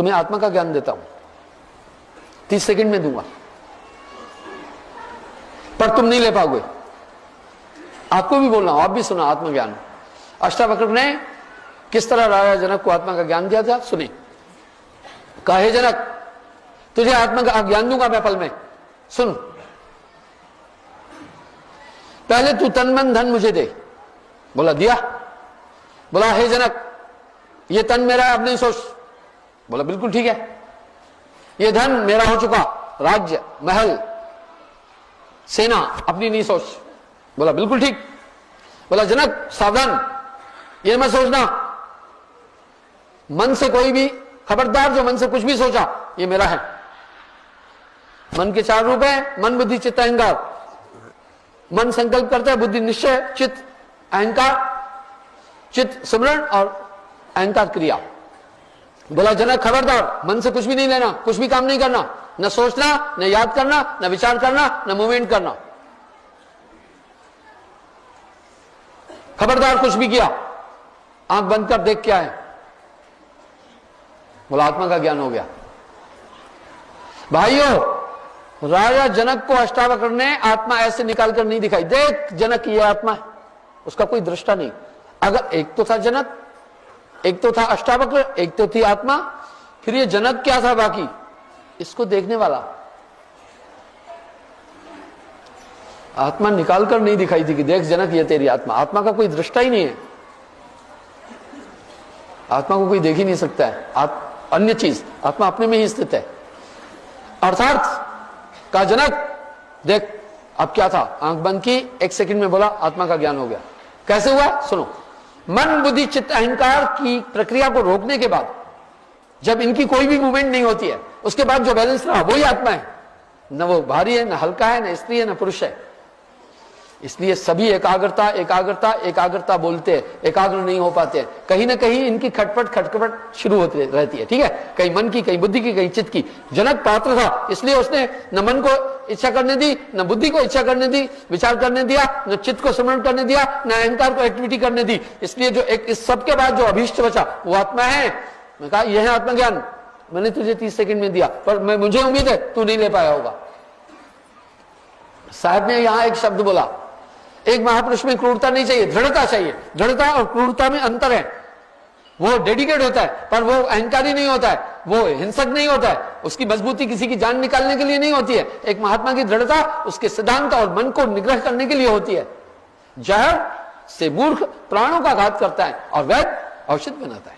तुम्हें आत्मा का ज्ञान देता हूं, 30 सेकंड में दूंगा, पर तुम नहीं ले पाओगे। आपको भी बोलना, आप भी सुना आत्मज्ञान। अष्टावक्र ने किस तरह राजा जनक को आत्मा का ज्ञान दिया था, सुने। कहा, हे जनक, तुझे आत्मा का ज्ञान दूंगा मैं पल में, सुन। पहले तू तन मन धन मुझे दे। बोला दिया। बोला, हे जनक, ये तन मेरा है, अब नहीं सोच। बोला बिल्कुल ठीक है। ये धन मेरा हो चुका, राज्य, महल, सेना, अपनी नहीं सोच। बोला बिल्कुल ठीक। बोला जनक सावधान, ये मत सोचना, मन से कोई भी, खबरदार जो मन से कुछ भी सोचा, ये मेरा है। मन के 4 रूप है, मन, बुद्धि, चित्त, अहंकार। मन संकल्प करता है, बुद्धि निश्चय, चित्त अहंकार, चित्त स्मरण और अहंकार क्रिया। बोला जनक खबरदार, मन से कुछ भी नहीं लेना, कुछ भी काम नहीं करना, न सोचना, न याद करना, न विचार करना, न मूवमेंट करना। खबरदार कुछ भी किया, आंख बंद कर देख क्या है। बोला आत्मा का ज्ञान हो गया। भाइयों, राजा जनक को अष्टावक्र ने आत्मा ऐसे निकाल कर नहीं दिखाई। देख जनक, ये आत्मा है, उसका कोई दृष्टा नहीं। अगर एक तो था जनक, एक तो था अष्टावक्र, एक तो थी आत्मा, फिर ये जनक क्या था बाकी, इसको देखने वाला। आत्मा निकाल कर नहीं दिखाई थी कि देख जनक, ये तेरी आत्मा। आत्मा का कोई दृष्टा ही नहीं है, आत्मा को कोई देख ही नहीं सकता है। अन्य चीज, आत्मा अपने में ही स्थित है। अर्थात का जनक देख, अब क्या था, आंख बंद की, 1 सेकंड में बोला आत्मा का ज्ञान हो गया। कैसे हुआ, सुनो। मन, बुद्धि, चित्त, अहंकार की प्रक्रिया को रोकने के बाद, जब इनकी कोई भी मूवमेंट नहीं होती है, उसके बाद जो बैलेंस रहा वही आत्मा है। न वो भारी है, न हल्का है, न स्त्री है, न पुरुष है। इसलिए सभी एकाग्रता एकाग्रता एकाग्रता बोलते हैं, एकाग्र नहीं हो पाते हैं। कहीं ना कहीं इनकी खटपट खटपट शुरू होती रहती है, ठीक है। कहीं मन की, कहीं बुद्धि की, कहीं चित्त की। जनक पात्र था, इसलिए उसने न मन को इच्छा करने दी, न बुद्धि को इच्छा करने दी, विचार करने दिया, न चित्त को स्मरण करने दिया, न अहंकार को एक्टिविटी करने दी। इसलिए जो एक, इस सबके बाद जो अभीष्ट बचा वो आत्मा है। मैं कहा यह है आत्मज्ञान, मैंने तुझे 30 सेकंड में दिया, पर मुझे उम्मीद है तू नहीं ले पाया होगा। साहब ने यहां एक शब्द बोला, एक महापुरुष में क्रूरता नहीं चाहिए, दृढ़ता चाहिए। दृढ़ता और क्रूरता में अंतर है। वो डेडिकेट होता है, पर वो अहंकारी नहीं होता है, वो हिंसक नहीं होता है। उसकी मजबूती किसी की जान निकालने के लिए नहीं होती है। एक महात्मा की दृढ़ता उसके सिद्धांत और मन को निग्रह करने के लिए होती है। जहर से मूर्ख प्राणों का घात करता है और वैद्य औषध बनाता है।